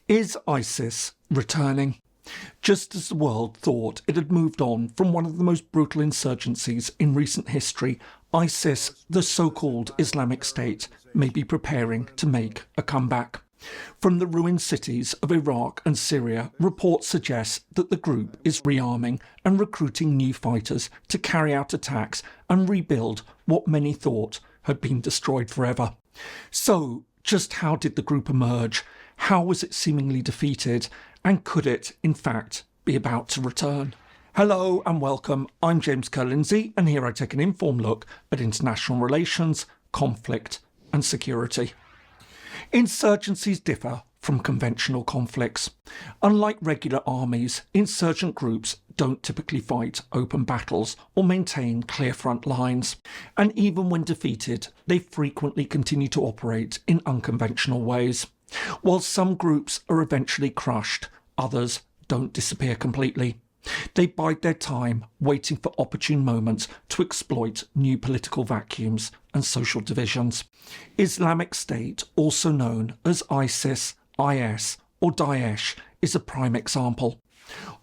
Is ISIS returning? Just as the world thought it had moved on from one of the most brutal insurgencies in recent history, ISIS, the so-called Islamic State, may be preparing to make a comeback. From the ruined cities of Iraq and Syria, reports suggest that the group is rearming and recruiting new fighters to carry out attacks and rebuild what many thought had been destroyed forever. So, just how did the group emerge? How was it seemingly defeated? And could it, in fact, be about to return? Hello and welcome, I'm James Ker-Lindsay, and here I take an informed look at international relations, conflict and security. Insurgencies differ from conventional conflicts. Unlike regular armies, insurgent groups don't typically fight open battles or maintain clear front lines. And even when defeated, they frequently continue to operate in unconventional ways. While some groups are eventually crushed, others don't disappear completely. They bide their time, waiting for opportune moments to exploit new political vacuums and social divisions. Islamic State, also known as ISIS, IS, or Daesh, is a prime example.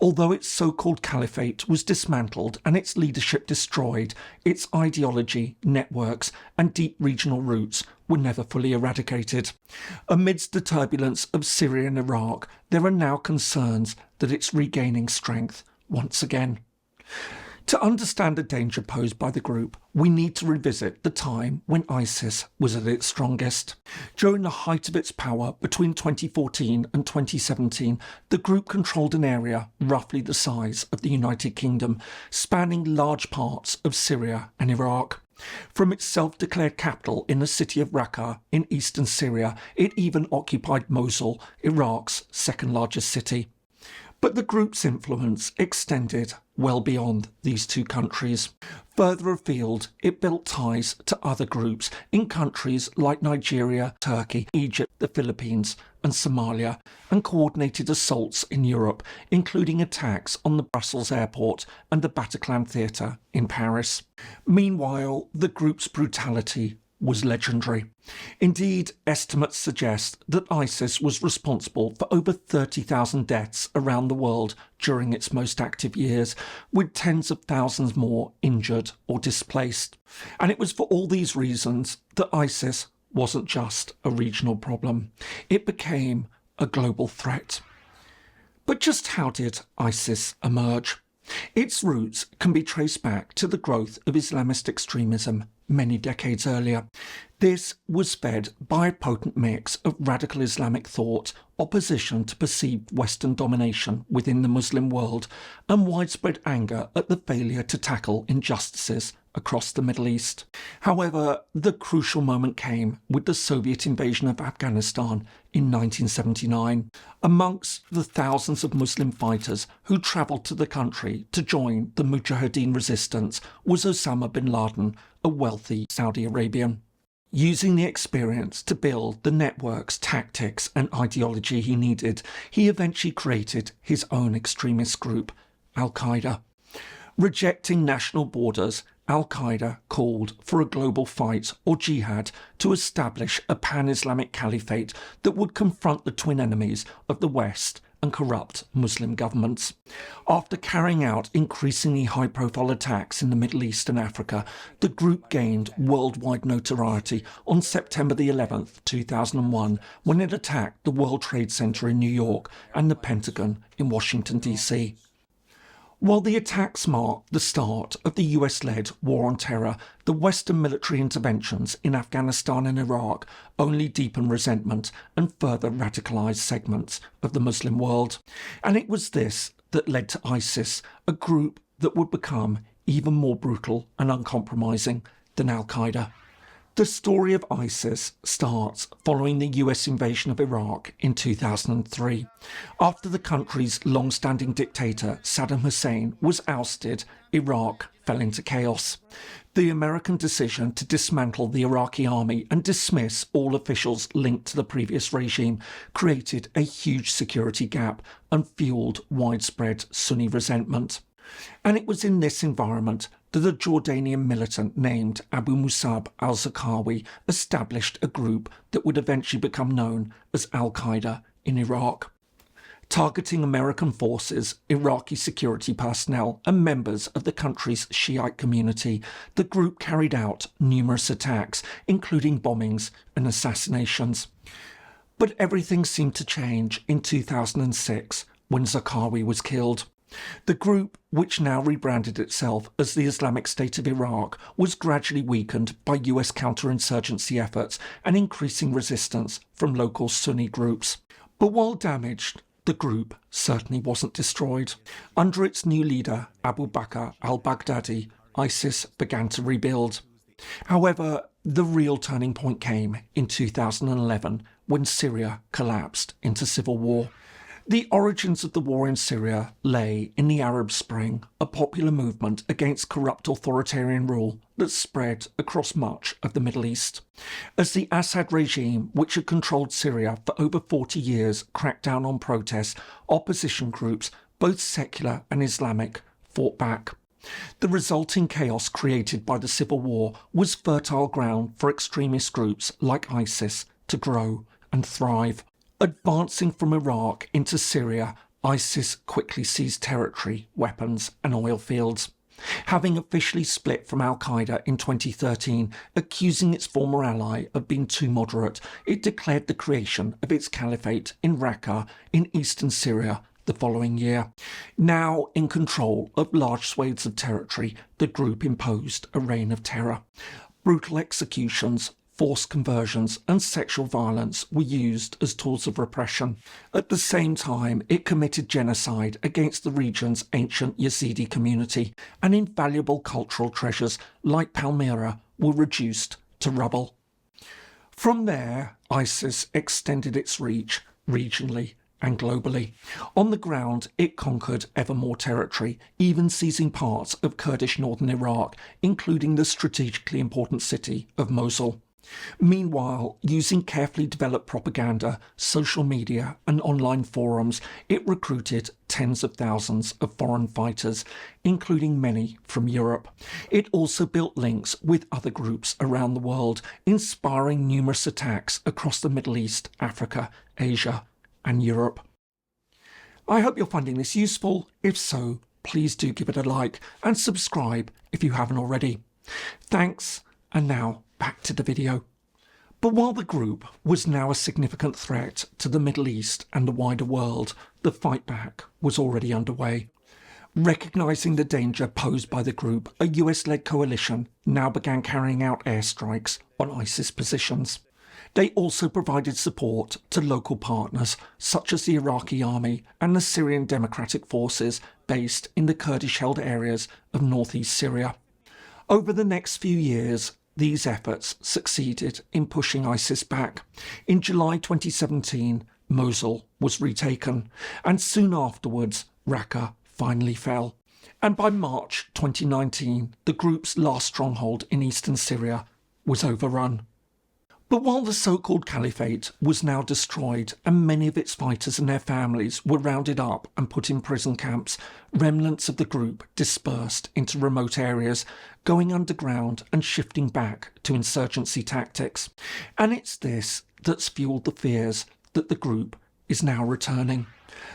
Although its so-called caliphate was dismantled and its leadership destroyed, its ideology, networks and deep regional roots were never fully eradicated. Amidst the turbulence of Syria and Iraq, there are now concerns that it's regaining strength once again. To understand the danger posed by the group, we need to revisit the time when ISIS was at its strongest. During the height of its power between 2014 and 2017, the group controlled an area roughly the size of the United Kingdom, spanning large parts of Syria and Iraq. From its self-declared capital in the city of Raqqa in eastern Syria, it even occupied Mosul, Iraq's second largest city. But the group's influence extended well beyond these two countries. Further afield, it built ties to other groups in countries like Nigeria, Turkey, Egypt, the Philippines and Somalia, and coordinated assaults in Europe, including attacks on the Brussels airport and the Bataclan Theatre in Paris. Meanwhile, the group's brutality was legendary. Indeed, estimates suggest that ISIS was responsible for over 30,000 deaths around the world during its most active years, with tens of thousands more injured or displaced. And it was for all these reasons that ISIS wasn't just a regional problem. It became a global threat. But just how did ISIS emerge? Its roots can be traced back to the growth of Islamist extremism many decades earlier. This was fed by a potent mix of radical Islamic thought, opposition to perceived Western domination within the Muslim world, and widespread anger at the failure to tackle injustices across the Middle East. However, the crucial moment came with the Soviet invasion of Afghanistan in 1979. Amongst the thousands of Muslim fighters who travelled to the country to join the Mujahideen resistance was Osama bin Laden, a wealthy Saudi Arabian. Using the experience to build the networks, tactics and ideology he needed, he eventually created his own extremist group, Al-Qaeda. Rejecting national borders, Al-Qaeda called for a global fight, or jihad, to establish a pan-Islamic caliphate that would confront the twin enemies of the West and corrupt Muslim governments. After carrying out increasingly high-profile attacks in the Middle East and Africa, the group gained worldwide notoriety on September the 11th, 2001, when it attacked the World Trade Center in New York and the Pentagon in Washington, D.C. While the attacks marked the start of the US-led war on terror, the Western military interventions in Afghanistan and Iraq only deepened resentment and further radicalised segments of the Muslim world. And it was this that led to ISIS, a group that would become even more brutal and uncompromising than Al-Qaeda. The story of ISIS starts following the US invasion of Iraq in 2003. After the country's long-standing dictator Saddam Hussein was ousted, Iraq fell into chaos. The American decision to dismantle the Iraqi army and dismiss all officials linked to the previous regime created a huge security gap and fueled widespread Sunni resentment. And it was in this environment that a Jordanian militant named Abu Musab al-Zarqawi established a group that would eventually become known as Al-Qaeda in Iraq. Targeting American forces, Iraqi security personnel and members of the country's Shiite community, the group carried out numerous attacks, including bombings and assassinations. But everything seemed to change in 2006 when Zarqawi was killed. The group, which now rebranded itself as the Islamic State of Iraq, was gradually weakened by US counterinsurgency efforts and increasing resistance from local Sunni groups. But while damaged, the group certainly wasn't destroyed. Under its new leader, Abu Bakr al-Baghdadi, ISIS began to rebuild. However, the real turning point came in 2011 when Syria collapsed into civil war. The origins of the war in Syria lay in the Arab Spring, a popular movement against corrupt authoritarian rule that spread across much of the Middle East. As the Assad regime, which had controlled Syria for over 40 years, cracked down on protests, opposition groups, both secular and Islamic, fought back. The resulting chaos created by the civil war was fertile ground for extremist groups like ISIS to grow and thrive. Advancing from Iraq into Syria, ISIS quickly seized territory, weapons and oil fields. Having officially split from Al-Qaeda in 2013, accusing its former ally of being too moderate, it declared the creation of its caliphate in Raqqa in eastern Syria the following year. Now in control of large swathes of territory, the group imposed a reign of terror. Brutal executions, forced conversions and sexual violence were used as tools of repression. At the same time, it committed genocide against the region's ancient Yazidi community, and invaluable cultural treasures like Palmyra were reduced to rubble. From there, ISIS extended its reach regionally and globally. On the ground, it conquered ever more territory, even seizing parts of Kurdish northern Iraq, including the strategically important city of Mosul. Meanwhile, using carefully developed propaganda, social media and online forums, it recruited tens of thousands of foreign fighters, including many from Europe. It also built links with other groups around the world, inspiring numerous attacks across the Middle East, Africa, Asia and Europe. I hope you're finding this useful. If so, please do give it a like and subscribe if you haven't already. Thanks, and now back to the video. But while the group was now a significant threat to the Middle East and the wider world, the fightback was already underway. Recognising the danger posed by the group, a US-led coalition now began carrying out airstrikes on ISIS positions. They also provided support to local partners such as the Iraqi army and the Syrian Democratic Forces based in the Kurdish-held areas of northeast Syria. Over the next few years, these efforts succeeded in pushing ISIS back. In July 2017, Mosul was retaken, and soon afterwards, Raqqa finally fell. And by March 2019, the group's last stronghold in eastern Syria was overrun. But while the so-called caliphate was now destroyed and many of its fighters and their families were rounded up and put in prison camps, remnants of the group dispersed into remote areas, going underground and shifting back to insurgency tactics. And it's this that's fueled the fears that the group is now returning.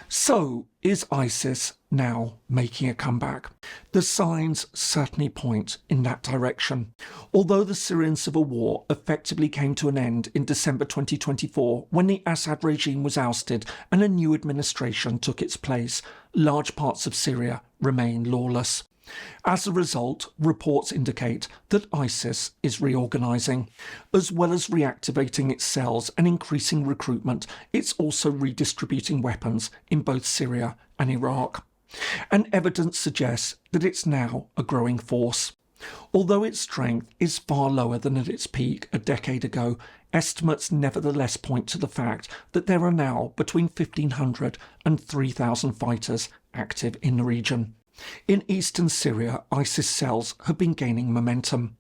So, is ISIS now making a comeback? The signs certainly point in that direction. Although the Syrian civil war effectively came to an end in December 2024 when the Assad regime was ousted and a new administration took its place, large parts of Syria remain lawless. As a result, reports indicate that ISIS is reorganising. As well as reactivating its cells and increasing recruitment, it's also redistributing weapons in both Syria and Iraq. And evidence suggests that it's now a growing force. Although its strength is far lower than at its peak a decade ago, estimates nevertheless point to the fact that there are now between 1,500 and 3,000 fighters active in the region. In eastern Syria, ISIS cells have been gaining momentum.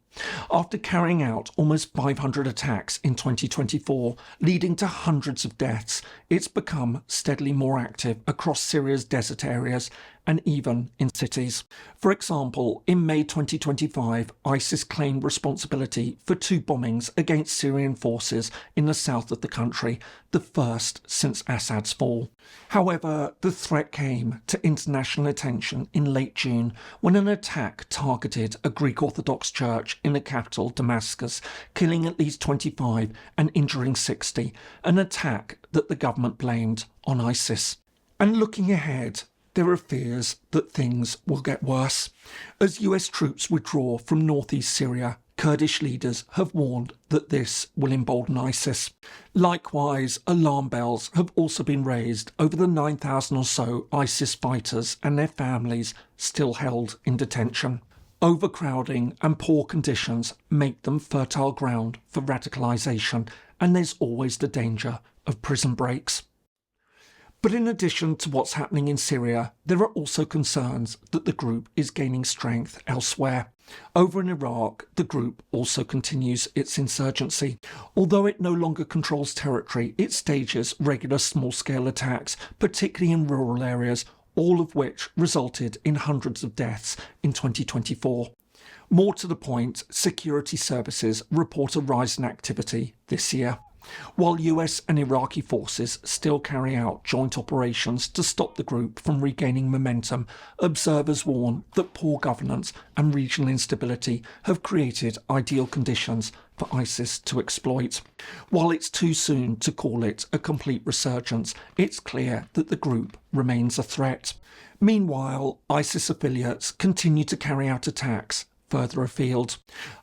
After carrying out almost 500 attacks in 2024, leading to hundreds of deaths, it's become steadily more active across Syria's desert areas and even in cities. For example, in May 2025, ISIS claimed responsibility for 2 bombings against Syrian forces in the south of the country, the first since Assad's fall. However, the threat came to international attention in late June when an attack targeted a Greek Orthodox church in the capital, Damascus, killing at least 25 and injuring 60, an attack that the government blamed on ISIS. And looking ahead, there are fears that things will get worse. As US troops withdraw from northeast Syria, Kurdish leaders have warned that this will embolden ISIS. Likewise, alarm bells have also been raised over the 9,000 or so ISIS fighters and their families still held in detention. Overcrowding and poor conditions make them fertile ground for radicalisation, and there's always the danger of prison breaks. But in addition to what's happening in Syria, there are also concerns that the group is gaining strength elsewhere. Over in Iraq, the group also continues its insurgency. Although it no longer controls territory, it stages regular small-scale attacks, particularly in rural areas, all of which resulted in hundreds of deaths in 2024. More to the point, security services report a rise in activity this year. While US and Iraqi forces still carry out joint operations to stop the group from regaining momentum, observers warn that poor governance and regional instability have created ideal conditions for ISIS to exploit. While it's too soon to call it a complete resurgence, it's clear that the group remains a threat. Meanwhile, ISIS affiliates continue to carry out attacks further afield.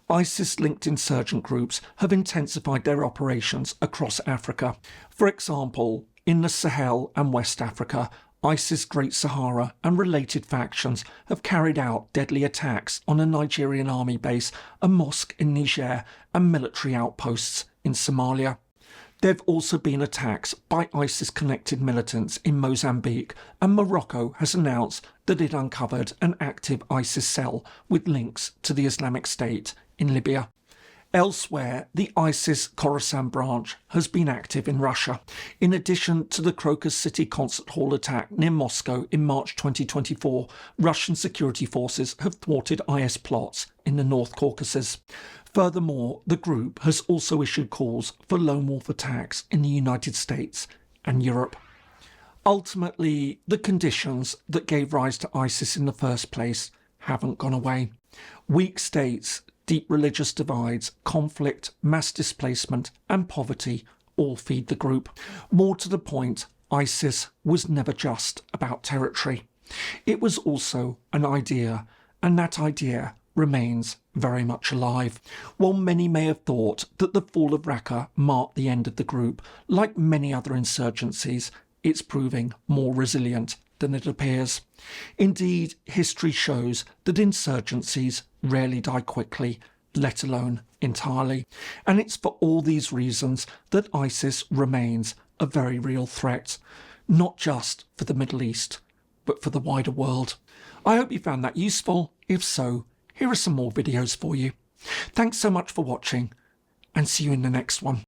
ISIS-linked insurgent groups have intensified their operations across Africa. For example, in the Sahel and West Africa, ISIS Great Sahara and related factions have carried out deadly attacks on a Nigerian army base, a mosque in Niger, and military outposts in Somalia. There have also been attacks by ISIS-connected militants in Mozambique, and Morocco has announced that it uncovered an active ISIS cell with links to the Islamic State in Libya. Elsewhere, the ISIS Khorasan branch has been active in Russia. In addition to the Crocus City concert hall attack near Moscow in March 2024, Russian security forces have thwarted IS plots in the North Caucasus. Furthermore, the group has also issued calls for lone wolf attacks in the United States and Europe. Ultimately, the conditions that gave rise to ISIS in the first place haven't gone away. Weak states, deep religious divides, conflict, mass displacement and poverty all feed the group. More to the point, ISIS was never just about territory. It was also an idea, and that idea remains very much alive. While many may have thought that the fall of Raqqa marked the end of the group, like many other insurgencies, it's proving more resilient than it appears. Indeed, history shows that insurgencies rarely die quickly, let alone entirely. And it's for all these reasons that ISIS remains a very real threat, not just for the Middle East, but for the wider world. I hope you found that useful. If so, here are some more videos for you. Thanks so much for watching, and see you in the next one.